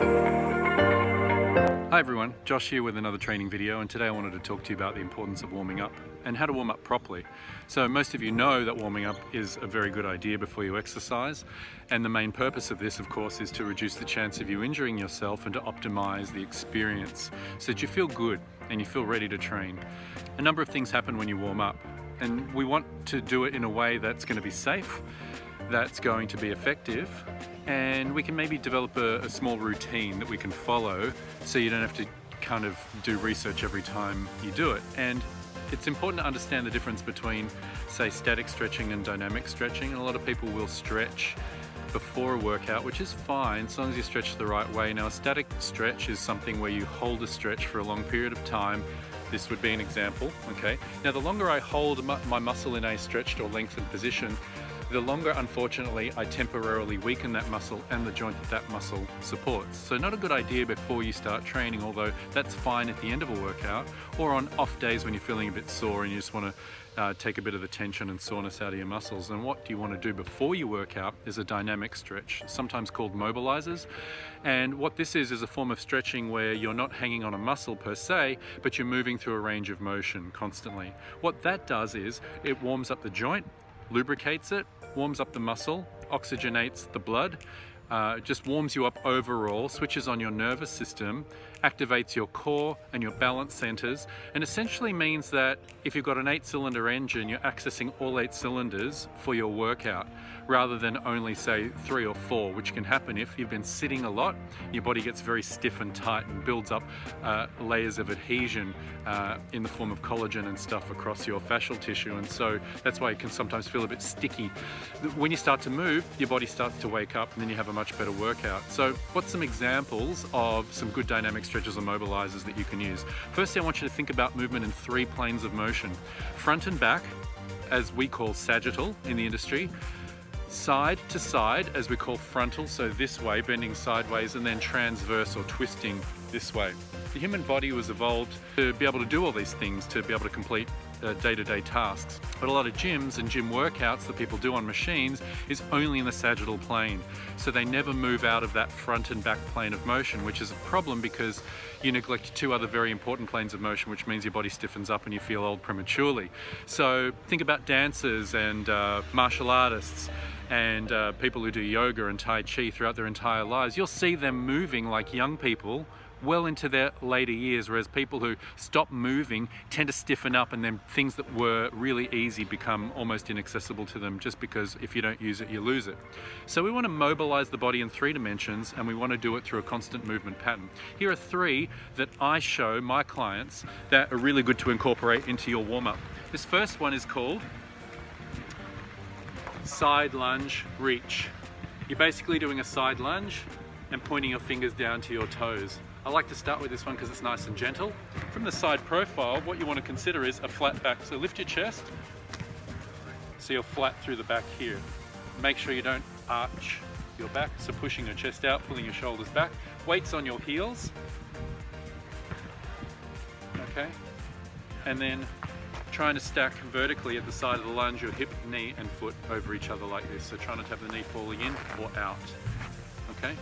Hi everyone, Josh here with another training video, and today I wanted to talk to you about the importance of warming up and how to warm up properly. So most of you know that warming up is a very good idea before you exercise, and the main purpose of this of course is to reduce the chance of you injuring yourself and to optimize the experience so that you feel good and you feel ready to train. A number of things happen when you warm up, and we want to do it in a way that's going to be safe, that's going to be effective, and we can maybe develop a small routine that we can follow so you don't have to kind of do research every time you do it. And it's important to understand the difference between, say, static stretching and dynamic stretching. And a lot of people will stretch before a workout, which is fine as long as you stretch the right way. Now, a static stretch is something where you hold a stretch for a long period of time. This would be an example, okay? Now, the longer I hold my muscle in a stretched or lengthened position, the longer, unfortunately, I temporarily weaken that muscle and the joint that muscle supports. So not a good idea before you start training, although that's fine at the end of a workout or on off days when you're feeling a bit sore and you just want to take a bit of the tension and soreness out of your muscles. And what do you want to do before you work out is a dynamic stretch, sometimes called mobilizers. And what this is a form of stretching where you're not hanging on a muscle per se, but you're moving through a range of motion constantly. What that does is it warms up the joint, lubricates it, warms up the muscle, oxygenates the blood, just warms you up overall, switches on your nervous system, activates your core and your balance centers, and essentially means that if you've got an 8-cylinder engine, you're accessing all 8 cylinders for your workout rather than only, say, 3 or 4, which can happen if you've been sitting a lot. Your body gets very stiff and tight and builds up layers of adhesion in the form of collagen and stuff across your fascial tissue, and so that's why it can sometimes feel a bit sticky. When you start to move, your body starts to wake up and then you have a much better workout. So what's some examples of some good dynamic stretches or mobilizers that you can use? Firstly, I want you to think about movement in 3 planes of motion. Front and back, as we call sagittal in the industry, side to side, as we call frontal, so this way, bending sideways, and then transverse or twisting this way. The human body was evolved to be able to do all these things, to be able to complete day-to-day tasks. But a lot of gyms and gym workouts that people do on machines is only in the sagittal plane. So they never move out of that front and back plane of motion, which is a problem because you neglect 2 other very important planes of motion, which means your body stiffens up and you feel old prematurely. So think about dancers and martial artists and people who do yoga and Tai Chi throughout their entire lives. You'll see them moving like young people well into their later years, whereas people who stop moving tend to stiffen up, and then things that were really easy become almost inaccessible to them, just because if you don't use it, you lose it. So we want to mobilize the body in 3 dimensions, and we want to do it through a constant movement pattern. Here are 3 that I show my clients that are really good to incorporate into your warm-up. This first one is called side lunge reach. You're basically doing a side lunge and pointing your fingers down to your toes. I like to start with this one because it's nice and gentle. From the side profile, what you want to consider is a flat back. So lift your chest so you're flat through the back here. Make sure you don't arch your back, so pushing your chest out, pulling your shoulders back. Weights on your heels. Okay. And then trying to stack vertically at the side of the lunge your hip, knee and foot over each other like this. So try not to have the knee falling in or out. Okay.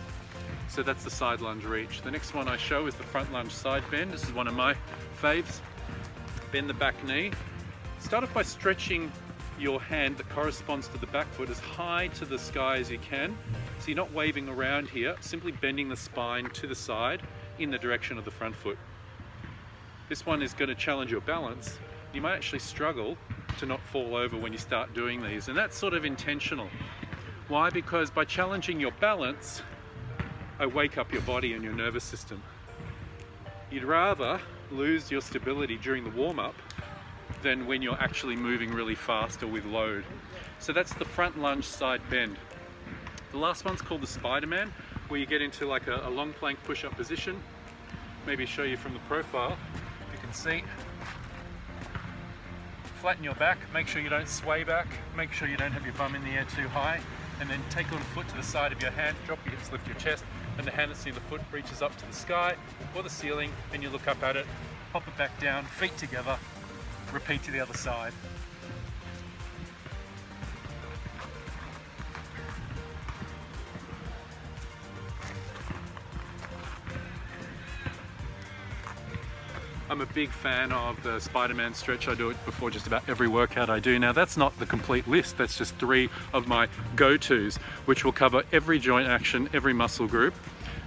So that's the side lunge reach. The next one I show is the front lunge side bend. This is one of my faves. Bend the back knee. Start off by stretching your hand that corresponds to the back foot as high to the sky as you can. So you're not waving around here, simply bending the spine to the side in the direction of the front foot. This one is going to challenge your balance. You might actually struggle to not fall over when you start doing these, and that's sort of intentional. Why? Because by challenging your balance, I wake up your body and your nervous system. You'd rather lose your stability during the warm-up than when you're actually moving really fast or with load. So that's the front lunge side bend. The last one's called the Spider-Man, where you get into like a long plank push-up position. Maybe show you from the profile. You can see. Flatten your back, make sure you don't sway back, make sure you don't have your bum in the air too high, and then take one foot to the side of your hand, drop your hips, lift your chest, and the hand that see the foot reaches up to the sky or the ceiling, and you look up at it, pop it back down, feet together, repeat to the other side. I'm a big fan of the Spider-Man stretch. I do it before just about every workout I do. Now that's not the complete list, that's just 3 of my go-tos, which will cover every joint action, every muscle group,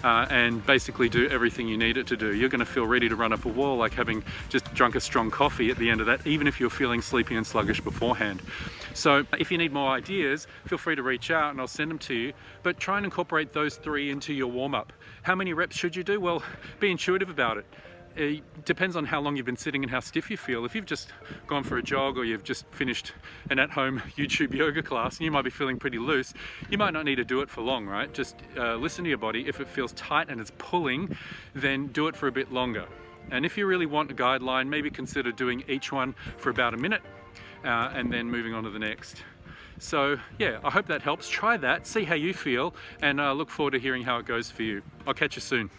and basically do everything you need it to do. You're going to feel ready to run up a wall like having just drunk a strong coffee at the end of that, even if you're feeling sleepy and sluggish beforehand. So if you need more ideas, feel free to reach out and I'll send them to you, but try and incorporate those 3 into your warm-up. How many reps should you do? Well, be intuitive about it. It depends on how long you've been sitting and how stiff you feel. If you've just gone for a jog or you've just finished an at-home YouTube yoga class and you might be feeling pretty loose, you might not need to do it for long, right? Just listen to your body. If it feels tight and it's pulling, then do it for a bit longer. And if you really want a guideline, maybe consider doing each one for about a minute and then moving on to the next. So yeah, I hope that helps. Try that, see how you feel, and look forward to hearing how it goes for you. I'll catch you soon.